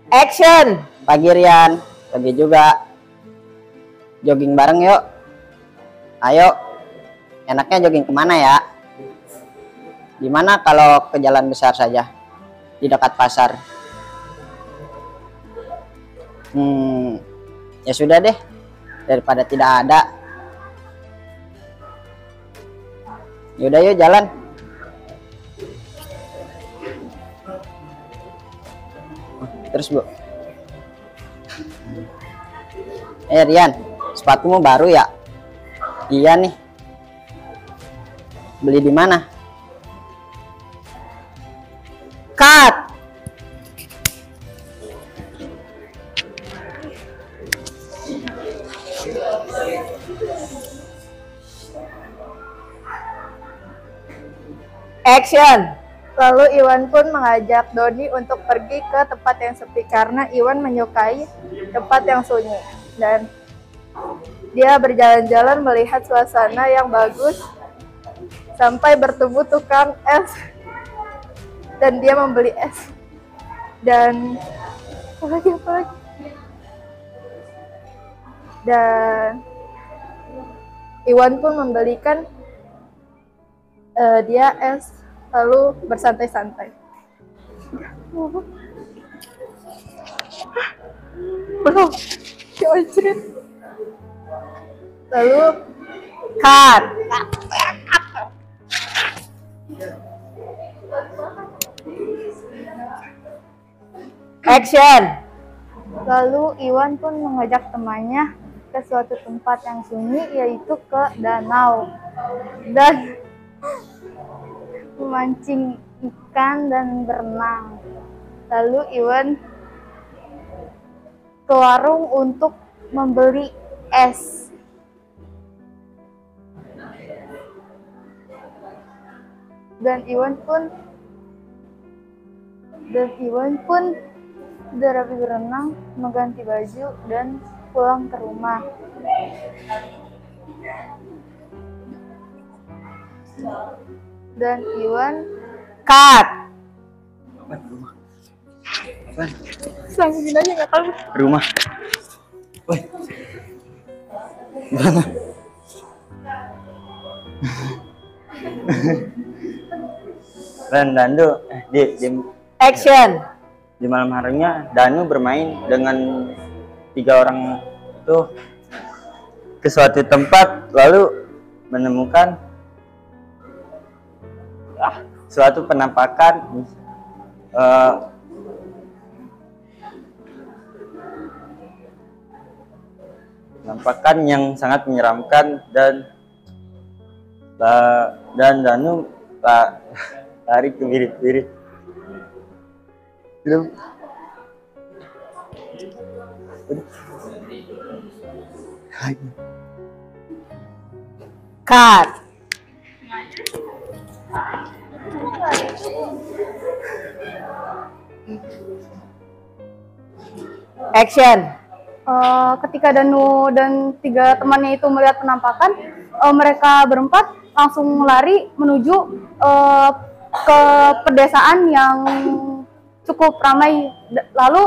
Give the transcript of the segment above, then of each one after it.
Action. Pagi Rian, pagi juga. Jogging bareng yuk. Ayo. Enaknya jogging kemana ya? Gimana kalau ke jalan besar saja? Di dekat pasar. Ya sudah deh. Daripada tidak ada. Yaudah yuk jalan. Terus Bu. Rian, sepatumu baru ya? Iya nih. Beli di mana? Cut. Action. Lalu Iwan pun mengajak Doni untuk pergi ke tempat yang sepi karena Iwan menyukai tempat yang sunyi. Dan dia berjalan-jalan melihat suasana yang bagus sampai bertemu tukang es. Dan dia membeli es. Dan apa lagi? Dan Iwan pun membelikan dia es, lalu bersantai-santai. Belum. Lalu Cut. Action. Lalu Iwan pun mengajak temannya ke suatu tempat yang sunyi, yaitu ke danau, dan memancing ikan dan berenang. Lalu Iwan ke warung untuk membeli es. Dan Iwan pun sudah rapi berenang, mengganti baju dan pulang ke rumah. Dan Iwan Cut. sangguin aja nggak tahu. Rumah. Woi. Gimana? Dan Danu di Action. Di malam harinya Danu bermain dengan 3 orang itu ke suatu tempat, lalu menemukan suatu penampakan yang sangat menyeramkan, dan Danu lari ke birit-birit. Belum. Cut. Action. Ketika Danu dan 3 temannya itu melihat penampakan, mereka berempat langsung lari menuju ke pedesaan yang cukup ramai. Lalu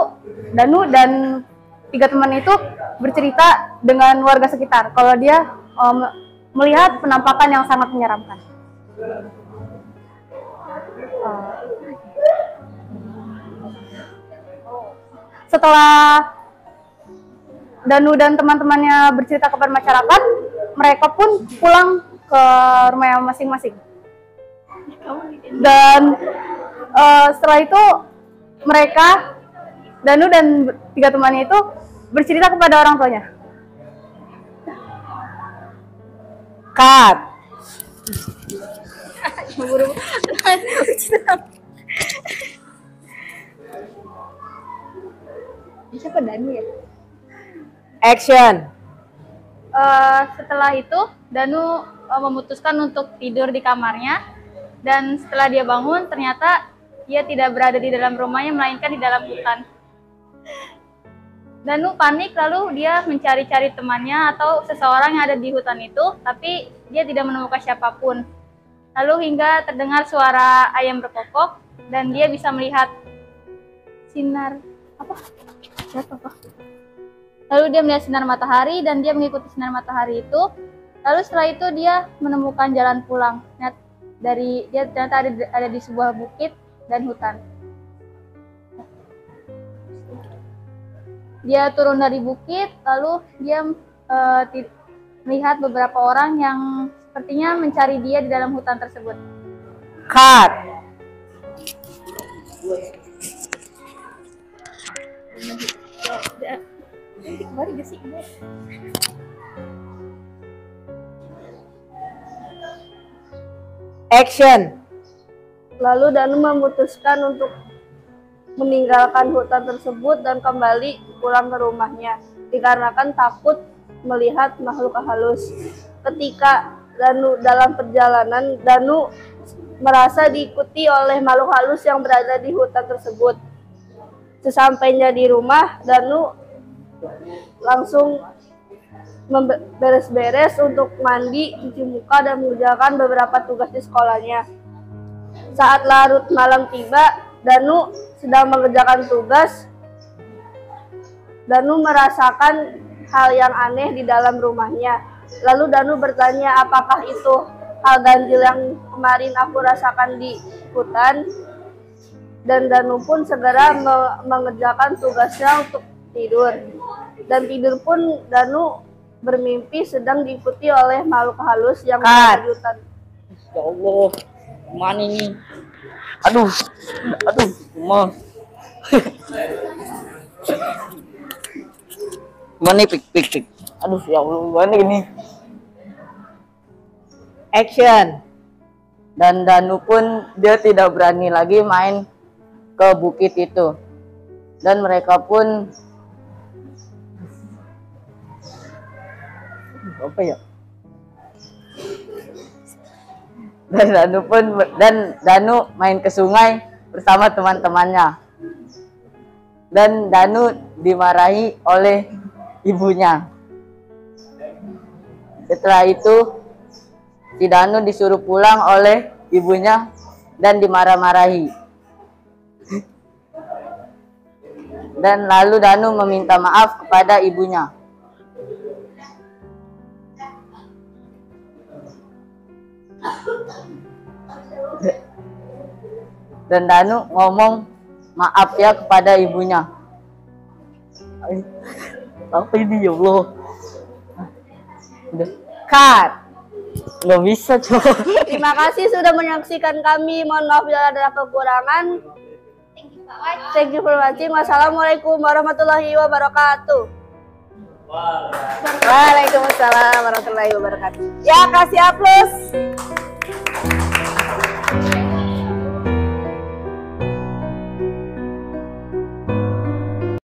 Danu dan 3 teman itu bercerita dengan warga sekitar kalau dia melihat penampakan yang sangat menyeramkan. Setelah Danu dan teman-temannya bercerita kepada masyarakat, mereka pun pulang ke rumah masing-masing. Dan setelah itu mereka, Danu dan 3 temannya itu bercerita kepada orang tuanya. Cut. Siapa Danu ya? Action. Setelah itu Danu memutuskan untuk tidur di kamarnya, dan setelah dia bangun ternyata dia tidak berada di dalam rumahnya melainkan di dalam hutan. Danu panik, lalu dia mencari-cari temannya atau seseorang yang ada di hutan itu, tapi dia tidak menemukan siapapun. Lalu hingga terdengar suara ayam berkokok dan dia bisa melihat sinar apa? Lihat apa? Lalu dia melihat sinar matahari dan dia mengikuti sinar matahari itu. Lalu setelah itu dia menemukan jalan pulang. Dia ternyata ada di sebuah bukit dan hutan. Dia turun dari bukit, lalu dia melihat beberapa orang yang sepertinya mencari dia di dalam hutan tersebut. Cut. Action. Lalu Danu memutuskan untuk meninggalkan hutan tersebut dan kembali pulang ke rumahnya dikarenakan takut melihat makhluk halus. Ketika Danu dalam perjalanan, Danu merasa diikuti oleh makhluk halus yang berada di hutan tersebut. Sesampainya di rumah, Danu langsung beres-beres untuk mandi, cuci muka, dan mengerjakan beberapa tugas di sekolahnya. Saat larut malam tiba, Danu sedang mengerjakan tugas. Danu merasakan hal yang aneh di dalam rumahnya. Lalu Danu bertanya, apakah itu hal ganjil yang kemarin aku rasakan di hutan? Dan Danu pun segera mengerjakan tugasnya untuk tidur. Dan tidur pun Danu bermimpi sedang diikuti oleh makhluk halus yang berada di hutan. Ya Allah, mana ini? Aduh, Ma. Mana pik. Aduh, ya Allah, mana ini? Action. Dan Danu pun dia tidak berani lagi main ke bukit itu. Dan mereka pun apa ya? Dan Danu main ke sungai bersama teman-temannya. Dan Danu dimarahi oleh ibunya. Setelah itu si Danu disuruh pulang oleh ibunya dan dimarah-marahi. Dan lalu Danu meminta maaf kepada ibunya. Dan Danu ngomong maaf ya kepada ibunya. Apa ini ya Allah? Udah. Cut. Nggak bisa coba. Terima kasih sudah menyaksikan kami. Mohon maaf bila ada kekurangan. Thank you for watching. Wassalamualaikum warahmatullahi wabarakatuh. Waalaikumsalam warahmatullahi wabarakatuh. Ya, kasih aplaus.